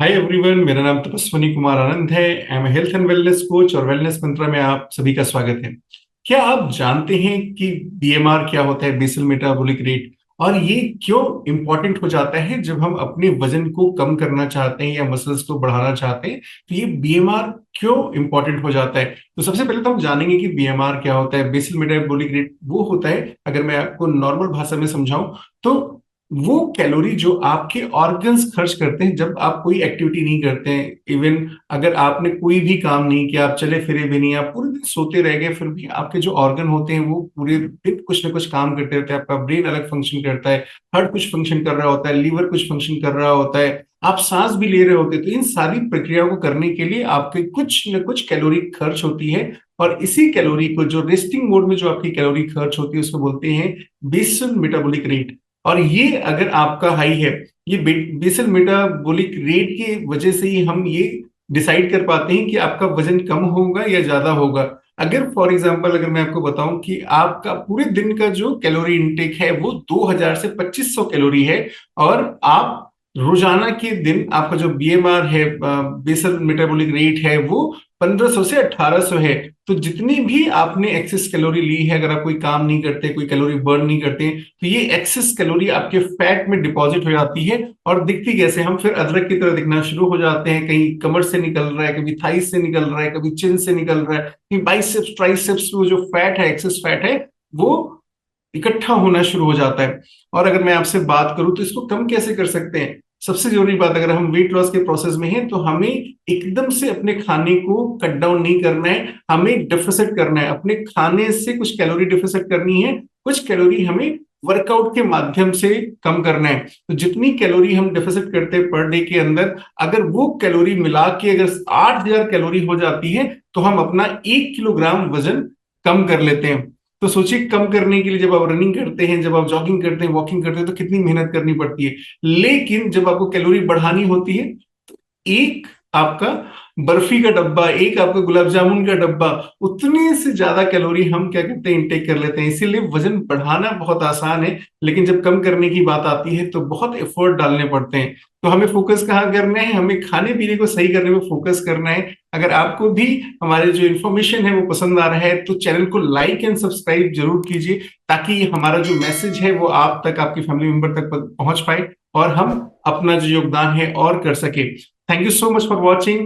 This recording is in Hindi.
हाय एवरीवन, मेरा नाम तपस्विनी कुमार आनंद है। I am health and wellness coach और वेलनेस मंत्रा में आप सभी का स्वागत है। क्या आप जानते हैं कि बीएमआर क्या होता है, बेसल मेटाबॉलिक रेट, और ये क्यों इंपॉर्टेंट हो जाता है जब हम अपने वजन को कम करना चाहते हैं या मसल्स को बढ़ाना चाहते हैं? तो ये बीएमआर क्यों इंपॉर्टेंट हो जाता है? तो सबसे पहले तो हम जानेंगे कि बीएमआर क्या होता है। बेसल मेटाबॉलिक रेट वो होता है, अगर मैं आपको नॉर्मल भाषा में समझाऊं तो वो कैलोरी जो आपके ऑर्गन्स खर्च करते हैं जब आप कोई एक्टिविटी नहीं करते हैं। इवन अगर आपने कोई भी काम नहीं किया, आप चले फिरे भी नहीं, आप पूरे दिन सोते रह गए, फिर भी आपके जो ऑर्गन होते हैं वो पूरे दिन कुछ ना कुछ काम करते रहते हैं। आपका ब्रेन अलग फंक्शन करता है, हार्ट कुछ फंक्शन कर रहा होता है, लीवर कुछ फंक्शन कर रहा होता है, आप सांस भी ले रहे होते हैं। तो इन सारी प्रक्रियाओं को करने के लिए आपके कुछ न कुछ कैलोरी खर्च होती है, और इसी कैलोरी को, जो रेस्टिंग मोड में जो आपकी कैलोरी खर्च होती है, उसको बोलते हैं बेसल मेटाबॉलिक रेट। और ये अगर आपका हाई है, ये बेसल मेटाबॉलिक रेट की वजह से ही हम ये डिसाइड कर पाते हैं कि आपका वजन कम होगा या ज्यादा होगा। अगर फॉर एग्जांपल अगर मैं आपको बताऊं कि आपका पूरे दिन का जो कैलोरी इनटेक है वो 2000 से 2500 कैलोरी है, और आप रोजाना के दिन आपका जो बीएमआर है, बेसल मेटाबॉलिक रेट है, वो 1500 से 1800 है, तो जितनी भी आपने एक्सेस कैलोरी ली है, अगर आप कोई काम नहीं करते, कोई कैलोरी बर्न नहीं करते, तो ये एक्सेस कैलोरी आपके फैट में डिपॉजिट हो जाती है। और दिखती कैसे, हम फिर अदरक की तरह दिखना शुरू हो जाते हैं। कहीं कमर से निकल रहा है, कभी थाइस से निकल रहा है, कभी चिन से निकल रहा है, कहीं बाइसेप्स ट्राइसेप्स में जो फैट है, एक्सेस फैट है, वो इकट्ठा होना शुरू हो जाता है। और अगर मैं आपसे बात करूं तो इसको कम कैसे कर सकते हैं? सबसे जरूरी बात, अगर हम वेट लॉस के प्रोसेस में हैं तो हमें एकदम से अपने खाने को कट डाउन नहीं करना है, हमें डेफिसिट करना है। अपने खाने से कुछ कैलोरी डेफिसिट करनी है, कुछ कैलोरी हमें वर्कआउट के माध्यम से कम करना है। तो जितनी कैलोरी हम डेफिसिट करते हैं पर डे के अंदर, अगर वो कैलोरी मिला के अगर 8000 कैलोरी हो जाती है, तो हम अपना 1 किलोग्राम वजन कम कर लेते हैं। तो सोचिए, कम करने के लिए जब आप रनिंग करते हैं, जब आप जॉगिंग करते हैं, वॉकिंग करते हैं, तो कितनी मेहनत करनी पड़ती है। लेकिन जब आपको कैलोरी बढ़ानी होती है, एक आपका बर्फी का डब्बा, एक आपका गुलाब जामुन का डब्बा, उतने से ज्यादा कैलोरी हम क्या करते हैं, इंटेक कर लेते हैं। इसीलिए वजन बढ़ाना बहुत आसान है, लेकिन जब कम करने की बात आती है तो बहुत एफर्ट डालने पड़ते हैं। तो हमें फोकस कहाँ करना है? हमें खाने पीने को सही करने में फोकस करना है। अगर आपको भी हमारे जो इन्फॉर्मेशन है वो पसंद आ रहा है तो चैनल को लाइक एंड सब्सक्राइब जरूर कीजिए, ताकि हमारा जो मैसेज है वो आप तक, आपकी फैमिली मेंबर तक पहुंच पाए, और हम अपना जो योगदान है और कर सके। Thank you so much for watching.